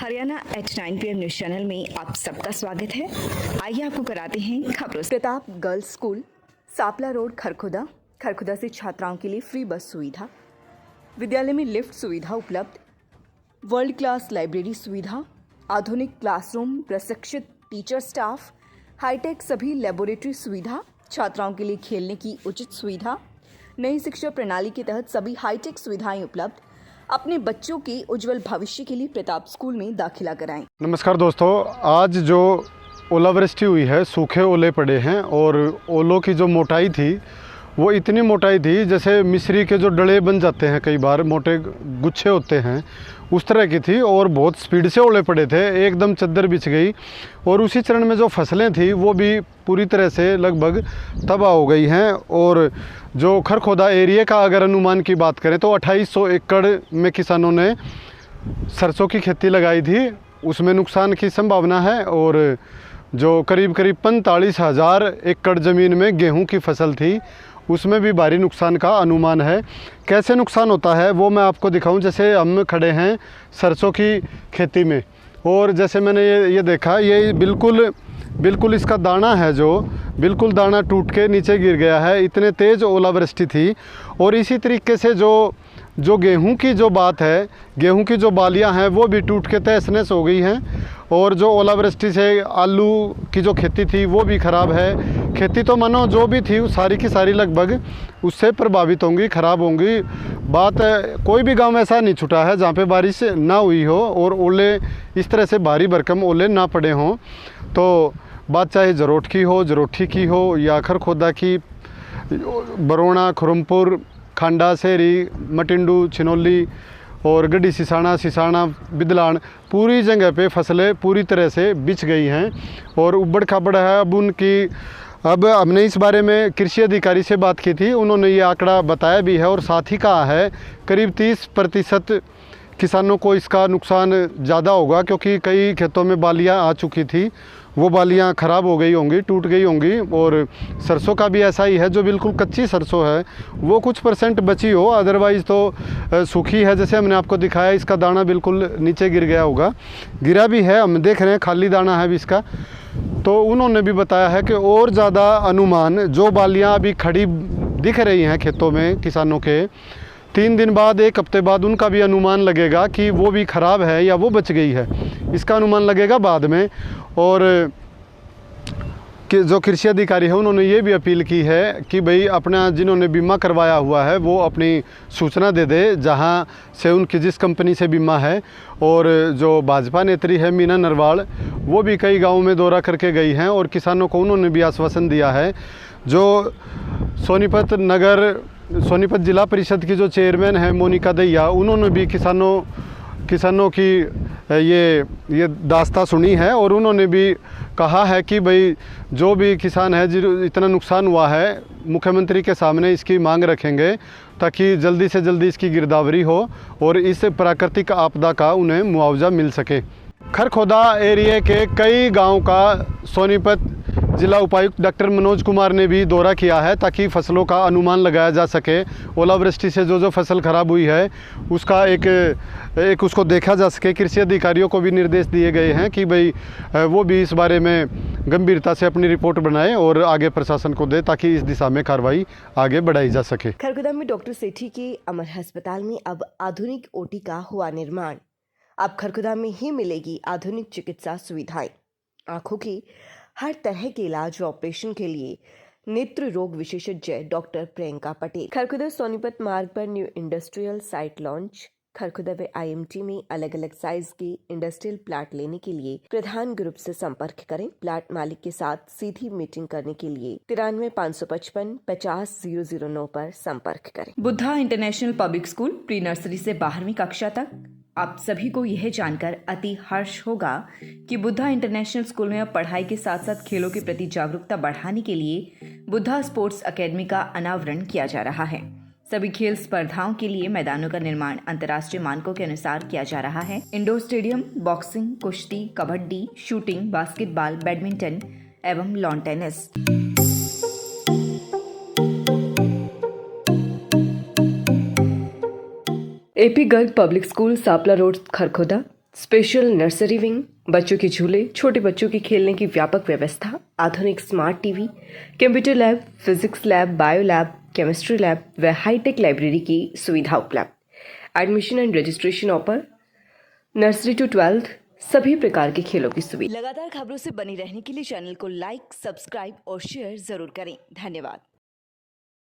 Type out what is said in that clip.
Haryana H9 PM news channel में आप सबका स्वागत है। आइए आपको कराते हैं खबरों। Pratap girls school, Sapla road, Kharkhoda से छात्राओं के लिए फ्री बस सुविधा, विद्यालय में लिफ्ट सुविधा उपलब्ध, वर्ल्ड क्लास लाइब्रेरी सुविधा, आधुनिक क्लासरूम, प्रशिक्षित टीचर स्टाफ, हाईटेक सभी लेबोरेटरी सुविधा, छात्राओं के लिए खेलने की उचित सुविधा, नई शिक्षा प्रणाली के तहत सभी हाईटेक सुविधाएं उपलब्ध। अपने बच्चों के उज्जवल भविष्य के लिए प्रताप स्कूल में दाखिला कराएं। नमस्कार दोस्तों, आज जो ओलावृष्टि हुई है, सूखे ओले पड़े हैं और ओलों की जो मोटाई थी वो इतनी मोटाई थी जैसे मिस्री के जो डले बन जाते हैं, कई बार मोटे गुच्छे होते हैं, उस तरह की थी और बहुत स्पीड से ओले पड़े थे। एकदम चद्दर बिछ गई और उसी चरण में जो फसलें थी वो भी पूरी तरह से लगभग तबाह हो गई हैं। और जो खरखोदा एरिया का अगर अनुमान की बात करें तो 2800 एकड़ में किसानों ने सरसों की खेती लगाई थी, उसमें नुकसान की संभावना है। और जो करीब 45,000 एकड़ ज़मीन में गेहूं की फसल थी उसमें भी भारी नुकसान का अनुमान है। कैसे नुकसान होता है वो मैं आपको दिखाऊं। जैसे हम खड़े हैं सरसों की खेती में और जैसे मैंने ये देखा, ये बिल्कुल इसका दाना है जो बिल्कुल दाना टूट के नीचे गिर गया है, इतने तेज़ ओलावृष्टि थी। और इसी तरीके से जो गेहूं की जो बात है, गेहूं की जो बालियां हैं वो भी टूट के तहस नहस हो गई हैं। और जो ओलावृष्टि से आलू की जो खेती थी वो भी ख़राब है। खेती तो मानो जो भी थी सारी की सारी लगभग उससे प्रभावित होंगी, ख़राब होंगी। बात है, कोई भी गांव ऐसा नहीं छूटा है जहां पे बारिश ना हुई हो और ओले इस तरह से भारी भरकम ओले ना पड़े हों। तो बात चाहे जरोठी की हो या खरखोदा की, बरोणा, खुरमपुर, खांडा, सेरी, मटिंडू, छिनौली और गड्डी, सिसाना, बिदलान, पूरी जगह पे फसलें पूरी तरह से बिछ गई हैं और उबड़ खाबड़ है। अब हमने इस बारे में कृषि अधिकारी से बात की थी, उन्होंने ये आंकड़ा बताया भी है और साथ ही कहा है करीब 30% किसानों को इसका नुकसान ज़्यादा होगा, क्योंकि कई खेतों में बालियां आ चुकी थी, वो बालियां ख़राब हो गई होंगी, टूट गई होंगी। और सरसों का भी ऐसा ही है, जो बिल्कुल कच्ची सरसों है वो कुछ परसेंट बची हो, अदरवाइज़ तो सूखी है। जैसे हमने आपको दिखाया, इसका दाना बिल्कुल नीचे गिर गया होगा, गिरा भी है, हम देख रहे हैं खाली दाना है भी इसका। तो उन्होंने भी बताया है कि और ज़्यादा अनुमान, जो बालियाँ अभी खड़ी दिख रही हैं खेतों में किसानों के, 3 दिन बाद, 1 हफ्ते बाद उनका भी अनुमान लगेगा कि वो भी ख़राब है या वो बच गई है, इसका अनुमान लगेगा बाद में। और कि जो कृषि अधिकारी है उन्होंने ये भी अपील की है कि भाई अपना जिन्होंने बीमा करवाया हुआ है वो अपनी सूचना दे दे जहाँ से उनकी जिस कंपनी से बीमा है। और जो भाजपा नेत्री है मीना नरवाल, वो भी कई गाँव में दौरा करके गई हैं और किसानों को उन्होंने भी आश्वासन दिया है। जो सोनीपत जिला परिषद की जो चेयरमैन है मोनिका दहिया, उन्होंने भी किसानों की ये दास्तां सुनी है और उन्होंने भी कहा है कि भाई जो भी किसान है जो इतना नुकसान हुआ है, मुख्यमंत्री के सामने इसकी मांग रखेंगे ताकि जल्दी से जल्दी इसकी गिरदावरी हो और इस प्राकृतिक आपदा का उन्हें मुआवजा मिल सके। खरखोदा एरिया के कई गाँव का सोनीपत जिला उपायुक्त डॉक्टर मनोज कुमार ने भी दौरा किया है ताकि फसलों का अनुमान लगाया जा सके। ओलावृष्टि से जो फसल ख़राब हुई है उसका एक उसको देखा जा सके। कृषि अधिकारियों को भी निर्देश दिए गए हैं कि भाई वो भी इस बारे में गंभीरता से अपनी रिपोर्ट बनाएं और आगे प्रशासन को दे ताकि इस दिशा में कार्रवाई आगे बढ़ाई जा सके। खरखुदा में डॉक्टर सेठी के अमर अस्पताल में अब आधुनिक ओटी का हुआ निर्माण। अब खरखुदा में ही मिलेगी आधुनिक चिकित्सा सुविधाएं। आंखों की हर तरह के इलाज और ऑपरेशन के लिए नेत्र रोग विशेषज्ञ डॉक्टर प्रियंका पटेल। खरखुदा सोनीपत मार्ग पर new industrial site launch. Kharkhoda व IMT में अलग अलग साइज के इंडस्ट्रियल प्लाट लेने के लिए प्रधान ग्रुप से संपर्क करें। प्लाट मालिक के साथ सीधी मीटिंग करने के लिए 93 555 50 009 पर संपर्क करें। Buddha international public school, pre nursery से 12वीं कक्षा तक। आप सभी को यह जानकर अति हर्ष होगा कि बुद्धा इंटरनेशनल स्कूल में अब पढ़ाई के साथ साथ खेलों के प्रति जागरूकता बढ़ाने के लिए बुद्धा स्पोर्ट्स एकेडमी का अनावरण किया जा रहा है। सभी खेल स्पर्धाओं के लिए मैदानों का निर्माण अंतर्राष्ट्रीय मानकों के अनुसार किया जा रहा है। इंडोर स्टेडियम, बॉक्सिंग, कुश्ती, कबड्डी, शूटिंग, बास्केटबॉल, बैडमिंटन एवं lawn tennis. AP Garg public school, Sapla road, Kharkhoda. Special nursery wing, बच्चों के झूले, छोटे बच्चों के खेलने की व्यापक व्यवस्था, आधुनिक smart TV, computer lab, physics lab, bio lab, chemistry lab व हाईटेक लाइब्रेरी की सुविधा उपलब्ध। Admission and registration open. Nursery to 12th सभी प्रकार के खेलों की सुविधा। लगातार खबरों से बनी रहने के लिए चैनल को लाइक, सब्सक्राइब और शेयर जरूर करें। धन्यवाद।